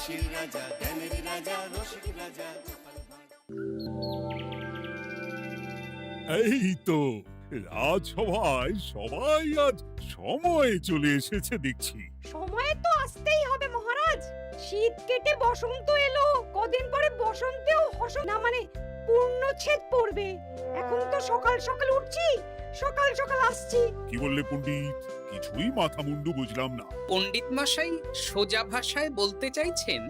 হাসির রাজা, জ্ঞানের রাজা, রসিক রাজা। এই তো রাজসভায় সবাই আজ সময়ে চলে এসেছে দেখছি। সময়ে তো আসতেই হবে মহারাজ। শীত কেটে বসন্ত এলো, কদিন পরে বসন্তেও না মানে পূর্ণচ্ছেদ পড়বে। এখন তো সকাল সকাল উঠছি, সকাল সকাল আসছি। কি বললে পণ্ডিত? কিছুই মাথা মুন্ডু বুঝলাম না। পণ্ডিত মশাই সোজা ভাষায় বলতে চাইছেন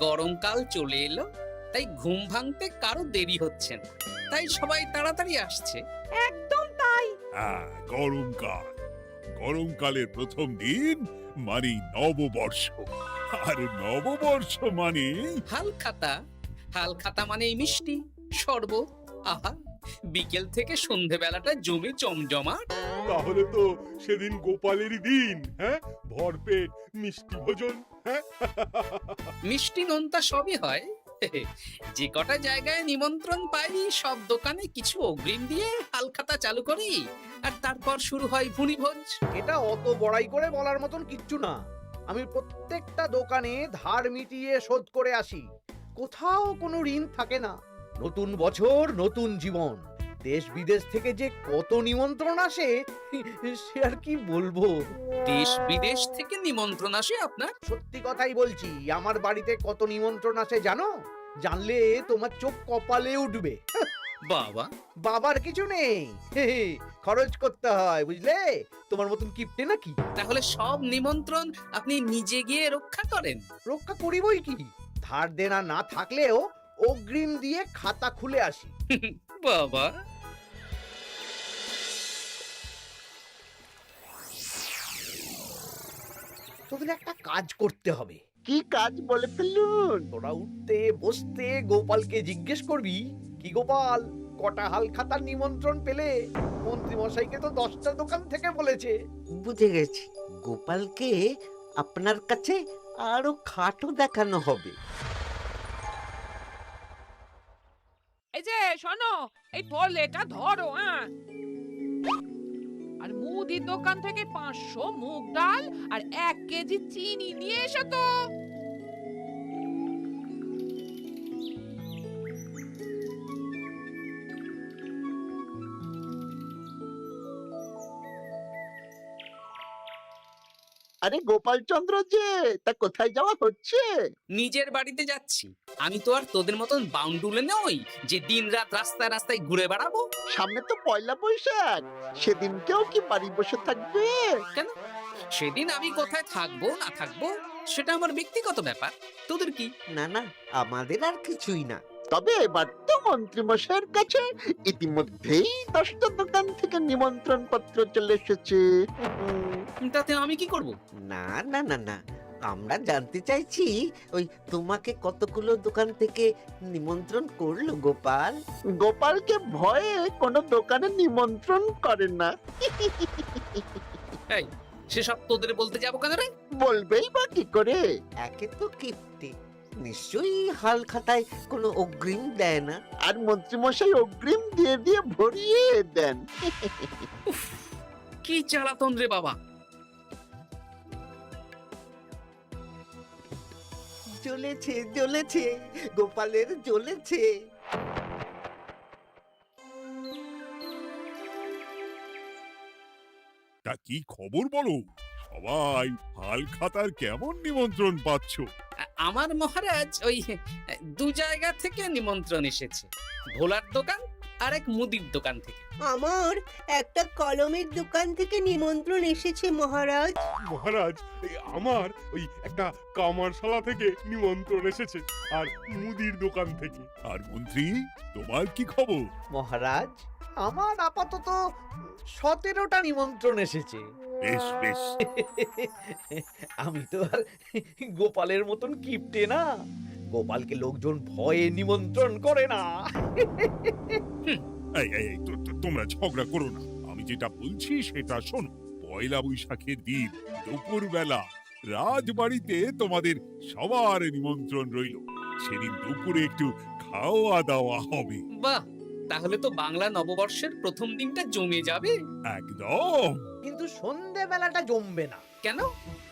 গরমকাল চলে এলো, তাই ঘুম ভাঙতে কারো দেরি হচ্ছে না, তাই সবাই তাড়াতাড়ি আসছে। একদম তাই। হ্যাঁ, গরমকাল। গরমকালের প্রথম দিন মানে নববর্ষ, আর নববর্ষ মানে হালখাতা, হালখাতা মানে মিষ্টি শরবত। আহা, বিকেল থেকে সন্ধেবেলাটা জমে জমজমাট। তাহলে তো সেদিন গোপালেরই দিন, হ্যাঁ? ভরপেট মিষ্টি ভোজন, হ্যাঁ? মিষ্টি নোনতা সবই হয়। যে কটা জায়গায় নিমন্ত্রণ পাই সব দোকানে কিছু অগ্রিম দিয়ে হালখাতা চালু করি, আর তারপর শুরু হয় ভুনিভোজ। এটা অত বড়াই করে বলার মতন কিচ্ছু না। আমি প্রত্যেকটা দোকানে ধার মিটিয়ে শোধ করে আসি, কোথাও কোনো ঋণ থাকে না। নতুন বছর নতুন জীবন, দেশ বিদেশ থেকে যে কত নিমন্ত্রণ আসে সে আর কি বলবো। দেশ বিদেশ থেকে নিমন্ত্রণ আসে আপনার? সত্যি কথাই বলছি, আমার বাড়িতে কত নিমন্ত্রণ আসে জানো? জানলে তোমার চোখ কপালে উঠবে। বাবা, বাবার কিছু নেই, খরচ করতে হয় বুঝলে, তোমার মতন কিপটে নাকি। তাহলে সব নিমন্ত্রণ আপনি নিজে গিয়ে রক্ষা করেন? রক্ষা করিবই কি, ধার দেনা না থাকলেও অগ্রিম দিয়ে খাতা খুলে আসি। বাবা, তোদের একটা কাজ করতে হবে। কি কাজ বলে ফেলুন? তোরা উঠতে বসতে গোপালকে জিজ্ঞেস করবি, কি গোপাল, কটা হাল খাতার নিমন্ত্রণ পেলে? মন্ত্রী মশাইকে তো 10টা দোকান থেকে বলেছে। বুঝে গেছি, গোপালকে আপনার কাছে আরো খাটো দেখানো হবে। এই যে শোনো, এই থলেটা ধরো, হ্যাঁ? আর মুদির দোকান থেকে 500 মুগ ডাল আর 1 কেজি চিনি নিয়ে এসো তো। আরে গোপাল চন্দ্র যে, তা কোথায় যাওয়া হচ্ছে? নিজের বাড়িতে যাচ্ছি। আমি তো আর তোদের মতন বাউন্ডুলে নই যে দিন রাত রাস্তায় রাস্তায় ঘুরে বেড়াবো। সামনে তো পয়লা বৈশাখ, সেদিনকেও কি বাড়ি বসে থাকবে? কেন? সেদিন আমি কোথায় থাকবো না থাকবো সেটা আমার ব্যক্তিগত ব্যাপার, তোদের কি? না না, আমাদের আর কিছুই না। তবে এবার তো মন্ত্রী মশাইয়ের কাছে ইতিমধ্যেই 10টা দোকান থেকে নিমন্ত্রণ পত্র চলে এসেছে। তাতে আমি কি করব? না না না না, আমরা জানতে চাইছি ওই তোমাকে কতগুলো দোকান থেকে নিমন্ত্রণ করলো গোপাল? গোপালকে ভয়ে কোনো দোকানে নিমন্ত্রণ করে না। এই, সেসব তোদের বলতে যাবো কেন রে? বলবেই বা কি করে? একে তো কিপ্টে, নিশ্চয়ই হাল খাতায় কোনো অগ্রিম দেয় না, আর মন্ত্রী মশাই অগ্রিম দিয়ে দিয়ে ভরিয়ে দেন। কি জ্বালাতন রে বাবা। জ্বলেছে জ্বলেছে, গোপালের জ্বলেছে। তা কি খবর বলো? সবাই হালখাতার কেমন নিমন্ত্রণ পাচ্ছ? আমার মহারাজ ওই 2 জায়গা থেকে নিমন্ত্রণ এসেছে, ভোলার দোকান আর এক মুদির দোকান থেকে। আমার একটা কলমের দোকান থেকে নিমন্ত্রণ এসেছে মহারাজ। মহারাজ, আমার ওই একটা কামারশালা থেকে নিমন্ত্রণ এসেছে, আর মুদির দোকান থেকে। আর মন্ত্রী, তোমার কি খবর? মহারাজ, আমার আপাতত 17টা নিমন্ত্রণ এসেছে। বেশ বেশ। আমি তো আর গোপালের মতন কিপটে না, গোপালকে লোকজন ভয়ে নিমন্ত্রণ করে না। এই এই এই, তোমরা ঝগড়া করো না। আমি যেটা বলছি সেটা শোনো। পয়লা বৈশাখের দিন দুপুরবেলা রাজবাড়িতে তোমাদের সবার নিমন্ত্রণ রইল। সেদিন দুপুরে একটু খাওয়া দাওয়া হবে। বাহ, তাহলে তো বাংলা নববর্ষের প্রথম দিনটা জমে যাবে। একদম। কিন্তু সন্ধেবেলাটা জমবে না। কেন?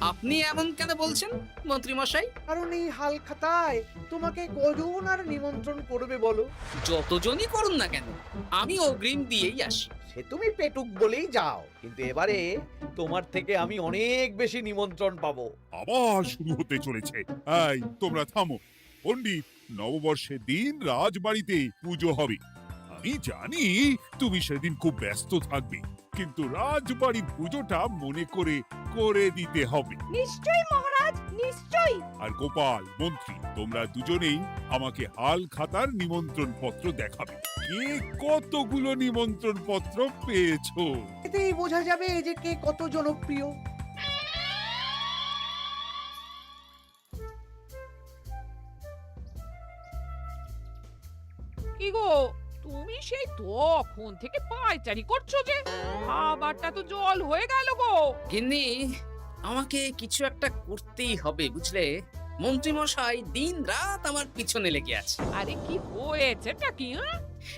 আপনি এমন কেন বলছেন মন্ত্রী মশাই? কারণ এই হাল খাতায় তোমাকে কজন আর নিমন্ত্রণ করবে বলো? যতজনই করুন না কেন, আমি অগ্রিম দিয়েই আসি। সে তুমি পেটুক বলেই যাও, কিন্তু এবারে তোমার থেকে আমি অনেক বেশি নিমন্ত্রণ পাবো। আবার শুরু হতে চলেছে। এই তোমরা থামো। পণ্ডিত, নববর্ষের দিন রাজবাড়িতে পুজো হবে। আমি জানি তুমি সেদিন খুব ব্যস্ত থাকবে, কিন্তু রাজবাড়ির পুজোটা মনে করে করে দিতে হবে। নিশ্চয়ই মহারাজ, নিশ্চয়ই। আর গোপাল, মন্ত্রী, তোমরা দুজনেই আমাকে হাল খাতার নিমন্ত্রণ পত্র দেখাবে। কে কতগুলো নিমন্ত্রণ পত্র পেয়েছো? এতেই বোঝা যাবে যে কে কত জনপ্রিয়। কি গো, তুমি সেই তখন থেকে পায়চারি করছো যে, খাবারটা তো জল হয়ে গেল গো। গিন্নি, আমাকে কিছু একটা করতেই হবে বুঝলে। মন্ত্রী মশাই দিন রাত আমার পিছনে লেগে আছে। আরে কি হয়েছেটা কি?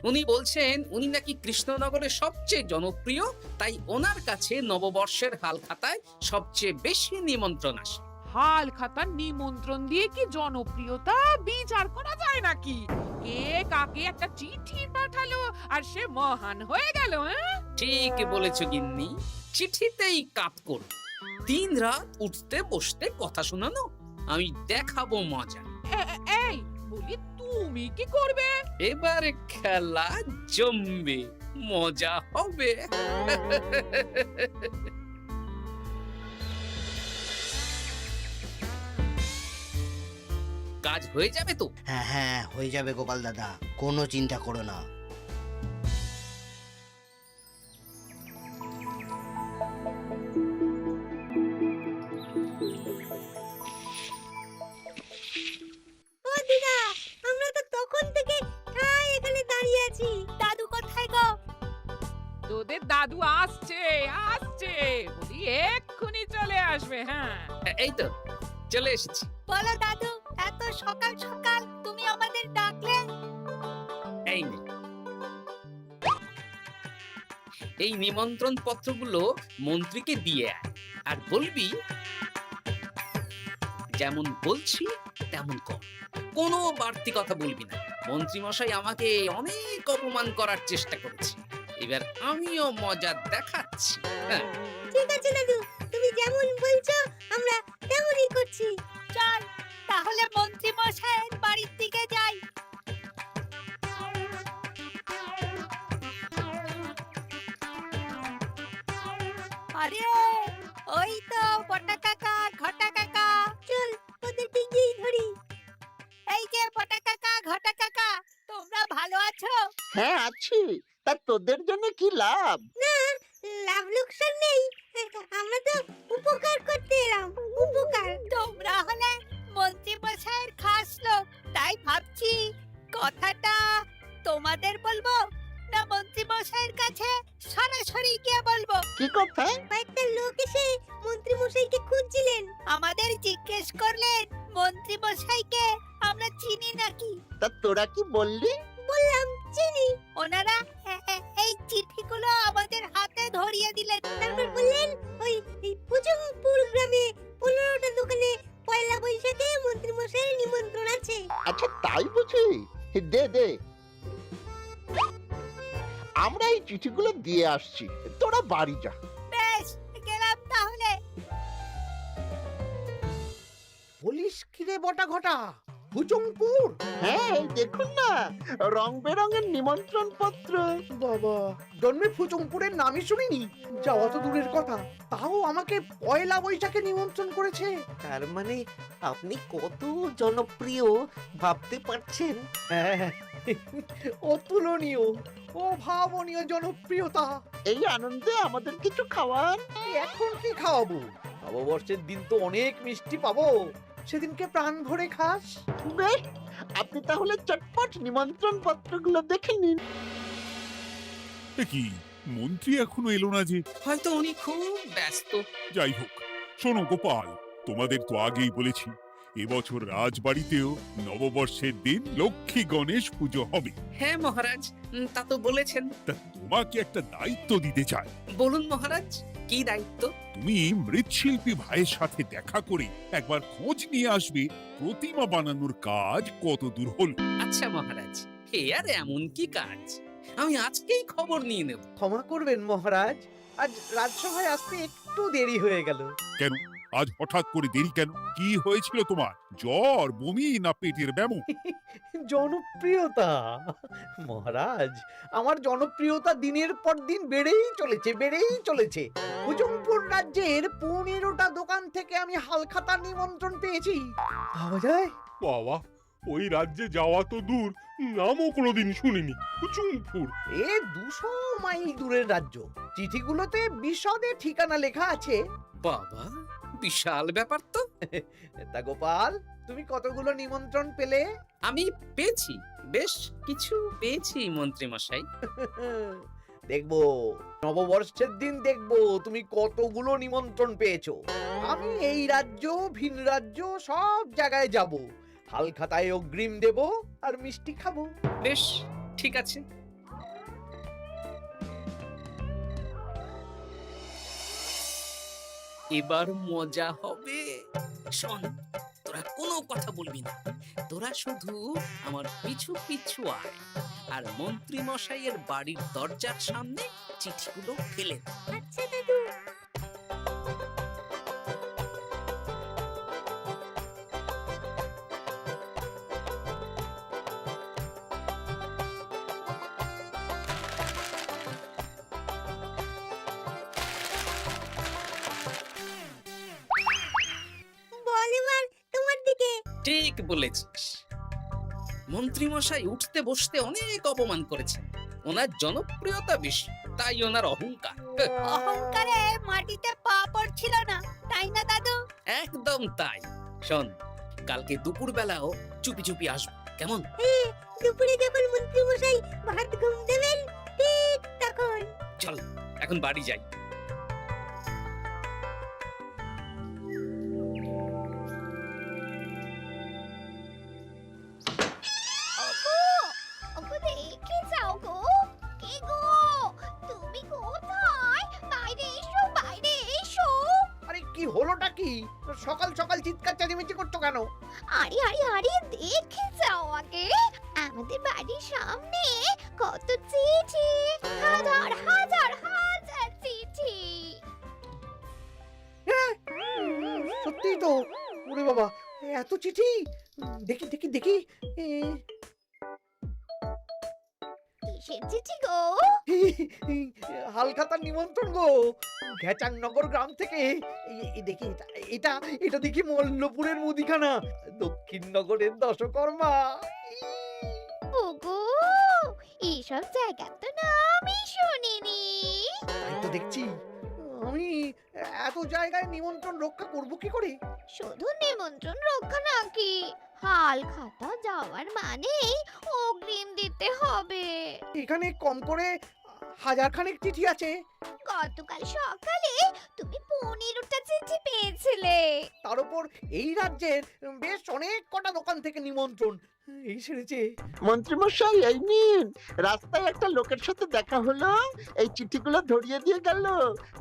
উনি বলছেন উনি নাকি কৃষ্ণনগরের সবচেয়ে জনপ্রিয়, তাই ওনার কাছে নববর্ষের হাল খাতায় সবচেয়ে বেশি নিমন্ত্রণ আসে। হাল খাতার নিমন্ত্রণ দিয়ে কি জনপ্রিয়তা বিচার করা যায় নাকি? কে কাকে একটা চিঠি পাঠালো আর সে মহান হয়ে গেল? ঠিক বলেছ গিন্নি, চিঠিতেই কাপ করো। দিন রাত উঠতে বসতে কথা শোনানো, আমি দেখাবো মজা। এই বলি, তুমি কি করবে? এবার খেলা জমবে, মজা হবে। কাজ হয়ে যাবে তো? হ্যাঁ হ্যাঁ, হয়ে যাবে গোপাল দাদা, কোনো চিন্তা করো না। ও দিদা, আমরা তো তখন থেকে ঠায় এখানে দাঁড়িয়ে আছি। দাদু কোথায় গো? তোদের দাদু আসছে আসছে, বলি এক্ষুনি চলে আসবে। হ্যাঁ, এই তো চলে এসেছি। বলো দাদু, এত সকাল সকাল তুমি আমাদের ডাকলে? এই নে, এই নিমন্ত্রণ পত্রগুলো মন্ত্রীকে দিয়ে আয়, আর বলবি যেমন বলছি তেমন কর, কোনো বাড়তি কথা বলবি না। মন্ত্রী মশাই আমাকে অনেক অপমান করার চেষ্টা করেছে, এবার আমিও মজা দেখাচ্ছি। হ্যাঁ, ঠিক আছে দাদু, তুমি যেমন বলছো আমরা তেমনই করছি। চল তাহলে মন্ত্রী মশাইয়ের বাড়ির দিকে যাই। আরে ওই তো পটা কাকা, ঘটা কাকা। চল ওদের দিকেই ধরি। এই যে পটা কাকা, ঘটা কাকা, তোমরা ভালো আছো? হ্যাঁ আছি। তা তোদের জন্য কি লাভ? না, লাভ লোকসান নেই, আমরা তো উপকার করতে এলাম। উপকার? তোমরা হলে মন্ত্রী মশাইয়ের খাস লোক, তাই ভাবছি কথাটা তোমাদের বলবো না মন্ত্রী মশাইয়ের কাছে সরাসরি গিয়ে বলবো। কি কথা? কয়েকটা লোক এসে মন্ত্রী মশাইকে খুঁজছিলেন, আমাদের জিজ্ঞেস করলেন মন্ত্রী মশাইকে আমরা চিনি নাকি। তা তোরা কি বললি? বললাম চিনি। ওনারা এই চিঠিগুলো আমাদের হাতে ধরিয়ে দিলেন, তারপর বললেন ওই পুজংপুর গ্রামে 15টা দোকানে পয়লা বৈশাখে মন্ত্রী মশাইয়ের নিমন্ত্রণ আছে। আচ্ছা তাই বুঝি? দে দে, আমরা এই চিঠিগুলো দিয়ে আসছি, তোরা বাড়ি যা। বেশ, গেলাম তাহলে। বলিস কিরে বটা ঘটা, ভুজংপুর? হ্যাঁ এই দেখুন না, রং বেরঙের নিমন্ত্রণ পত্র। বাবা, জন্মে ফুচুংপুরের নামই শুনিনি, যাওয়া তো দূরের কথা, তাও আমাকে পয়লা বৈশাখে নিমন্ত্রণ করেছে। তার মানে আপনি কত জনপ্রিয় ভাবতে পারছেন? হ্যাঁ, অতুলনীয়, অভাবনীয় জনপ্রিয়তা। এই আনন্দে আমাদের কিছু খাওয়ান। এখন কি খাওয়াবো? নববর্ষের দিন তো অনেক মিষ্টি পাবো, সেদিনকে প্রাণ ভরে খাস। বেশ, আপনি তাহলে চটপট নিমন্ত্রণ পত্রগুলো দেখে নিন। এ কি, মন্ত্রী এখনো এলো না যে? হয়তো উনি খুব ব্যস্ত। যাই হোক, শোনো গোপাল, তোমাদের তো আগেই বলেছি এবছর রাজবাড়িতেও নববর্ষের দিন লক্ষ্মী গণেশ পুজো হবে। হ্যাঁ মহারাজ, তা তো বলেছেন। তা তোমাকে একটা দায়িত্ব দিতে চাই। বলুন মহারাজ, কি দায়িত্ব? তুমি মৃৎশিল্পী ভাইয়ের সাথে দেখা করে একবার খোঁজ নিয়ে আসবে প্রতিমা বানানোর কাজ কত দূর হলো। আচ্ছা মহারাজ, হে আর এমন কি কাজ, আমি আজকেই খবর নিয়ে নেব। ক্ষমা করবেন মহারাজ, আজ রাজসভায় আসতে একটু দেরি হয়ে গেল। কেন আজ হঠাৎ করে দেরি কেন? কি হয়েছিল তোমার? জ্বর, বমি না পেটের ব্যামো? জনপ্রিয়তা মহারাজ, আমার জনপ্রিয়তা দিনের পর দিন বেড়েই চলেছে। হুজুমপুর রাজ্যের 15টা দোকান থেকে আমি হালখাতার নিমন্ত্রণ পেয়েছি। ভাবা যায়? বাবা, ওই রাজ্যে যাওয়া তো দূর, নামও কোনোদিন শুনিনি। হুজুমপুর। এ 200 মাইল দূরের রাজ্য। চিঠিগুলোতে বিশদে ঠিকানা লেখা আছে। বাবা, বিশাল ব্যাপার তো। তা গোপাল, তুমি কতগুলো নিমন্ত্রণ পেলে? আমি পেয়েছি, বেশ কিছু পেয়েছি মন্ত্রী মশাই। দেখবো নববর্ষের দিন দেখবো তুমি কতগুলো নিমন্ত্রণ পেয়েছো। আমি এই রাজ্য ভিন রাজ্য সব জায়গায় যাব, হালখাতায় অগ্রিম দেব আর মিষ্টি খাবো। বেশ, ঠিক আছে। এবার মজা হবে। শোন, তোরা কোনো কথা বলবি না, তোরা শুধু আমার পিছু পিছু আয় আর মন্ত্রী মশাইয়ের বাড়ির দরজার সামনে চিঠিগুলো ফেলে দে। আচ্ছা দাদু। বল এবার তোমার দিকে। ঠিক বলেছিস, মন্ত্রী মশাই উঠতে বসতে অনেক অপমান করেছেন। ওনার জনপ্রিয়তা বেশি, তাই ওনার অহংকার। অহংকারে মাটিতে পা পড়ছিল না, তাই না দাদু? একদম তাই। শোন, কালকে দুপুর বেলাও চুপি চুপি আসবো, কেমন? দুপুরে যখন মন্ত্রী মশাই ভাত ঘুম দেবেন ঠিক তখন। চল এখন বাড়ি যাই। ওগো দেখে যাও গো। কে গো? তুমি কোথায়? বাইরে এসো, বাইরে এসো। আরে কি হলোটা কি? সকাল সকাল চিৎকার চেঁচামেচি করছো কেন? আরে আরে আরে দেখে যাও আগে। আমাদের বাড়ির সামনে কত চিঠি, হাজার হাজার হাজার চিঠি। সত্যি তো, ওরে বাবা, এত চিঠি! দেখি দেখি দেখি। কিসের চিঠি গো? হালখাতার নিমন্ত্রণ গো, ঘেচাংনগর গ্রাম থেকে। দেখি এটা এটা দেখি মল্লপুরের মুদিখানা, দক্ষিণনগরের দশকর্মা। ওগো, এইসব জায়গা তো নামই শুনিনি। তাই তো দেখছি। আমি এত জায়গায় নিমন্ত্রণ রক্ষা করব কি করে? শুধু নিমন্ত্রণ রক্ষা নাকি, হালখাতা যাওয়ার মানেই অগ্রিম দিতে হবে। এখানে কম করে 1000 খানেক চিঠি আছে। গতকাল সকালে তুমি 15টা চিঠি পেয়েছিলে। তার উপর এই রাজ্যের বেশ অনেক কটা দোকান থেকে নিমন্ত্রণ এই সেরেছে। মন্ত্রীমশাই, এই নিন। রাস্তায় একটা লোকের সাথে দেখা হলো, এই চিঠিগুলো ধরিয়ে দিয়ে গেল।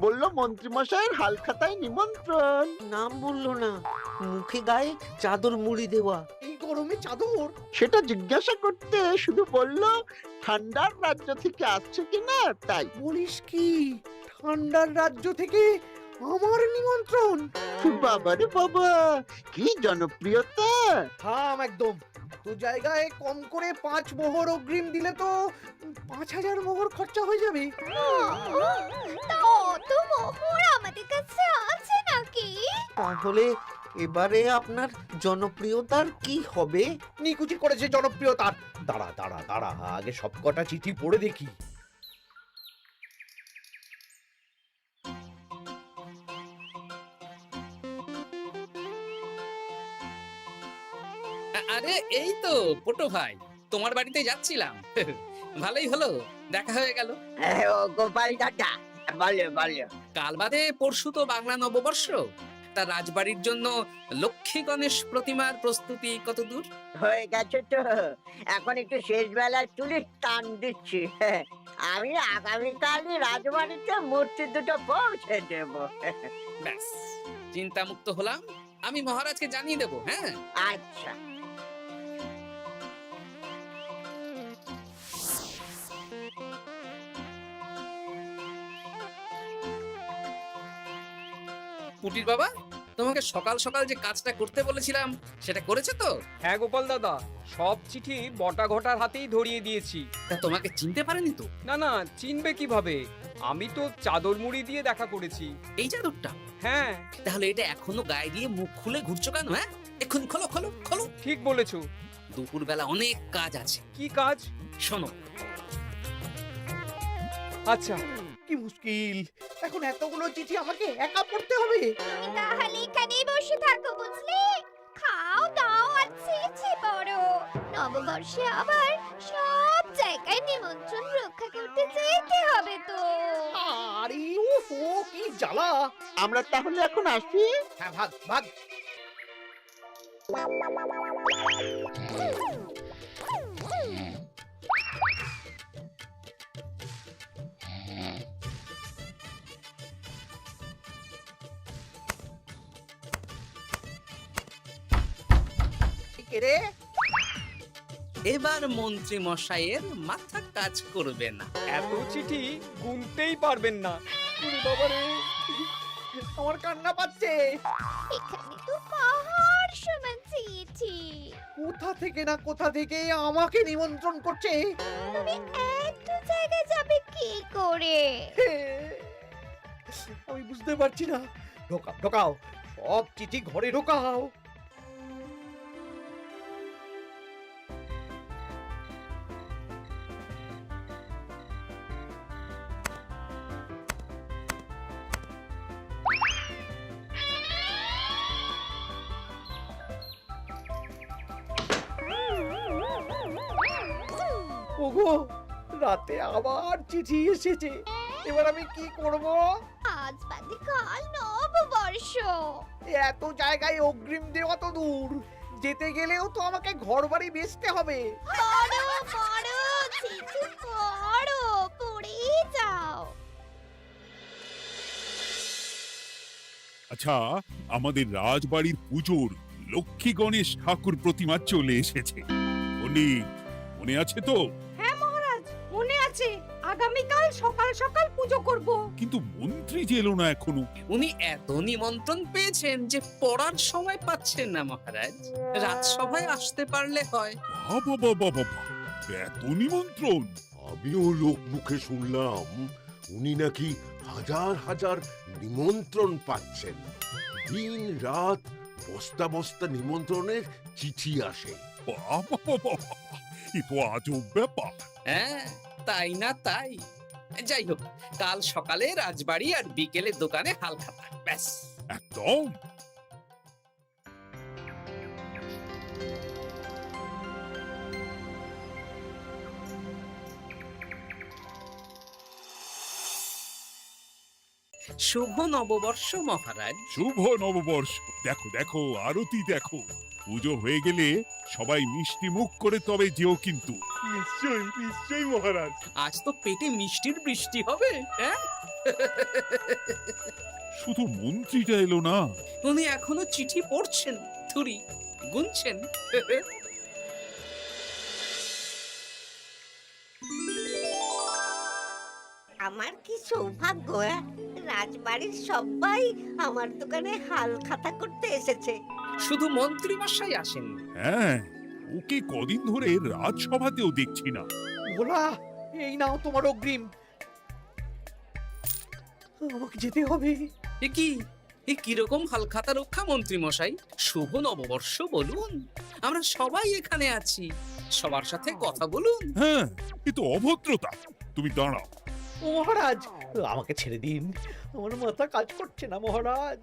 বলল মন্ত্রীমশাইয়ের হালখাতায় নিমন্ত্রণ। নাম বললো না, মুখে গায়ে চাদর মুড়ি দেওয়া। এই গরমে চাদর? সেটা জিজ্ঞাসা করতে শুধু বলল ঠান্ডার রাজ্য থেকে আসছে কিনা তাই। বলিস কি, ঠান্ডার রাজ্য থেকে আমার নিমন্ত্রণ? বাবারে বাবা, কি জনপ্রিয়তা! থাম একদম। তো জায়গায় কম করে 5 মোহর অগ্রিম দিলে তো 5000 মোহর খরচা হয়ে যাবে। তা অত মোহর আমাদের কাছে আছে নাকি? তাহলে এবারে আপনার জনপ্রিয়তার কি হবে? নিকুচি করেছে জনপ্রিয়তার। দাঁড়া দাঁড়া দাঁড়া, আগে সবকটা চিঠি পড়ে দেখি। আরে এই তো পটু ভাই, তোমার বাড়িতে যাচ্ছিলাম। ভালোই হলো, দেখা হয়ে গেল। গোপাল দাদা, বলো বলো। কাল বাদে পরশু তো বাংলা নববর্ষ, তা রাজবাড়ির জন্য লক্ষ্মী গণেশ প্রতিমার প্রস্তুতি কত দূর? হয়ে গেছে তো, এখন একটু শেষ বেলায় তুলে টান দিচ্ছি। আমি আগামীকালই রাজবাড়িতে মূর্তি দুটো পৌঁছে দেব। ব্যাস, চিন্তামুক্ত হলাম। আমি মহারাজকে জানিয়ে দেব। হ্যাঁ, আচ্ছা। পুটির বাবা, তোমাকে সকাল সকাল যে কাজটা করতে বলেছিলাম সেটা করেছে তো? হ্যাঁ গোপাল দাদা, সব চিঠি বটা ঘটার হাতেই ধরিয়ে দিয়েছি। তা তোমাকে চিনতে পারেনি তো? না না, চিনবে কিভাবে? আমি তো চাদর মুড়ি দিয়ে দেখা করেছি। এই চাদরটা? হ্যাঁ। তাহলে এটা এখনো গায়ে দিয়ে মুখ খুলে ঘুরছো কেন? হ্যাঁ, এক্ষুনি খোলো খোলো খোলো। ঠিক বলেছো। দুপুরবেলা অনেক কাজ আছে। কি কাজ? শোনো। আচ্ছা। কি মুশকিল, এখন এতগুলো চিঠি আমাকে একা পড়তে হবে। তাহলে এখানেই বসে থাকো, বুঝলে? খাও দাও আর ছিছি পড়ো। নববর্ষে আবার সব জায়গায় নিমন্ত্রণ রক্ষা করতে যেতে হবে তো। আরে ওফো, কি জ্বালা। আমরা তাহলে এখন আসি। হ্যাঁ, ভাগ ভাগ। কে রে? এবার মন্ত্রী মশাইয়ের মাথা কাজ করবে না। এত চিঠি গুনতেই পারবেন না। ওরে বাবা রে, আমার কান্না পাচ্ছে। এখানে তো পাহাড় সমান চিঠি। কোথা থেকে না কোথা থেকে আমাকে নিমন্ত্রণ করছে। তুমি এত জায়গায় যাবে কি করে? আমি বুঝতে পারছি না। ঢোকাও ঢোকাও, সব চিঠি ঘরে ঢোকাও। ওগো, রাতে আবার চিঠি এসেছে। এবার আমি কি করব? আজ বাদে কাল নববর্ষ। এত জায়গায় অগ্রিম দেওয়া তো দূর, যেতে গেলেও তো আমাকে ঘর বাড়ি বেচতে হবে। পড়ো পড়ো চিঠি পড়ো, পড়েই যাও। আচ্ছা, আমাদের রাজবাড়ির পুজোর লক্ষ্মী গণেশ ঠাকুর প্রতিমা চলে এসেছে। পণ্ডিত, মনে আছে তো? হ্যাঁ মহারাজ, মনে আছে। আগামীকাল সকাল সকাল পুজো করব। কিন্তু মন্ত্রী যে এলো না এখনো। উনি এত নিমন্ত্রণ পেয়েছেন যে পড়ার সময় পাচ্ছেন না মহারাজ। রাজসভায় আসতে পারলে হয়। বাবা বাবা বাবা, এত নিমন্ত্রণ! আমিও লোক মুখে শুনলাম উনি নাকি হাজার হাজার নিমন্ত্রণ পাচ্ছেন। দিন রাত বস্তা বস্তা নিমন্ত্রণের চিঠি আসে। বাবা বাবা, এ তো আজব ব্যাপার। হ্যাঁ, তাই না তাই। যাই হোক, কাল সকালে রাজবাড়ি আর বিকেলে দোকানে হালখাতা। ব্যাস, একদম। শুভ নববর্ষ মহারাজ। শুভ নববর্ষ। দেখো দেখো, আরতি দেখো। পুজো হয়ে গেলে সবাই মিষ্টি মুখ করে তবে যেও কিন্তু। নিশ্চয়ই নিশ্চয়ই মহারাজ। আজ তো পেটে মিষ্টির বৃষ্টি হবে। হ্যাঁ, শুধু মন্ত্রীটা এলো না। উনি এখনো চিঠি পড়ছেন, থুরি গুনছেন। আমার কি সৌভাগ্য! রাজবাড়ির সবাই আমার দোকানে হাল খাতা করতে এসেছে। শুধু মন্ত্রী মশাই আসেন। হ্যাঁ, ওকে কদিন ধরে রাজসভাতেও দেখছি না। ভোলা, এই নাও তোমার অগ্রিম। আমাকে যেতে হবে। এ কি, এ কিরকম হালখাতা রক্ষা মন্ত্রী মশাই? শুভ নববর্ষ বলুন, আমরা সবাই এখানে আছি। সবার সাথে কথা বলুন। হ্যাঁ, এ তো অভদ্রতা। তুমি দাঁড়াও। মহারাজ, আমাকে ছেড়ে দিন। আমার মাথা কাজ করছে না মহারাজ।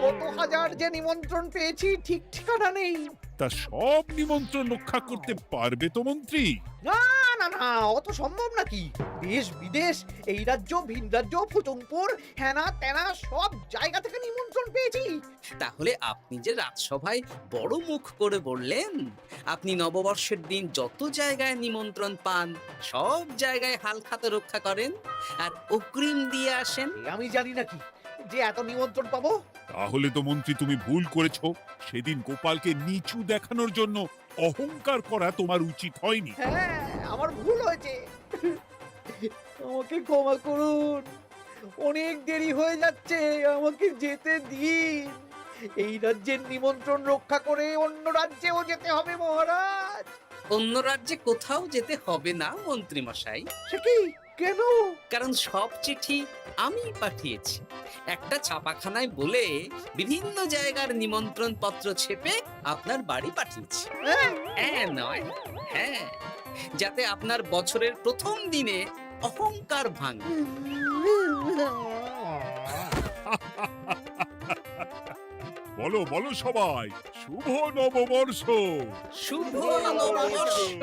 কত হাজার যে নিমন্ত্রণ পেয়েছি, ঠিক ঠিকানা নেই। তা সব নিমন্ত্রণ রক্ষা করতে পারবে তো মন্ত্রী? না না না অত সম্ভব নাকি? দেশ বিদেশ, এই রাজ্য ভিন রাজ্য, ফতুংপুর, হ্যানা ত্যানা সব জায়গা থেকে নিমন্ত্রণ পেয়েছি। তাহলে আপনি যে রাজসভায় বড় মুখ করে বললেন আপনি নববর্ষের দিন যত জায়গায় নিমন্ত্রণ পান সব জায়গায় হালখাতা রক্ষা করেন আর অগ্রিম দিয়ে আসেন। আমি জানি নাকি যে এত নিমন্ত্রণ পাবো? তাহলে তো মন্ত্রী তুমি ভুল করেছো। সেদিন গোপালকে নিচু দেখানোর জন্য অহংকার করা তোমার উচিত হয়নি। হ্যাঁ আমার ভুল হয়েছে, আমাকে ক্ষমা করুন। অনেক দেরি হয়ে যাচ্ছে, আমাকে যেতে দিন। এই রাজ্যের নিমন্ত্রণ রক্ষা করে অন্য রাজ্যেও যেতে হবে মহারাজ। অন্য রাজ্যে কোথাও যেতে হবে না মন্ত্রী মশাই। সে কি? কেন? কারণ সব চিঠি আমি পাঠিয়েছি। একটা ছাপাখানায় বলে বিভিন্ন জায়গার নিমন্ত্রণ পত্র ছেপে আপনার বাড়ি পাঠিয়েছি। হ্যাঁ নয় হ্যাঁ, যাতে আপনার বছরের প্রথম দিনে অহংকার ভাঙে। বলো বলো সবাই, শুভ নববর্ষ। শুভ নববর্ষ।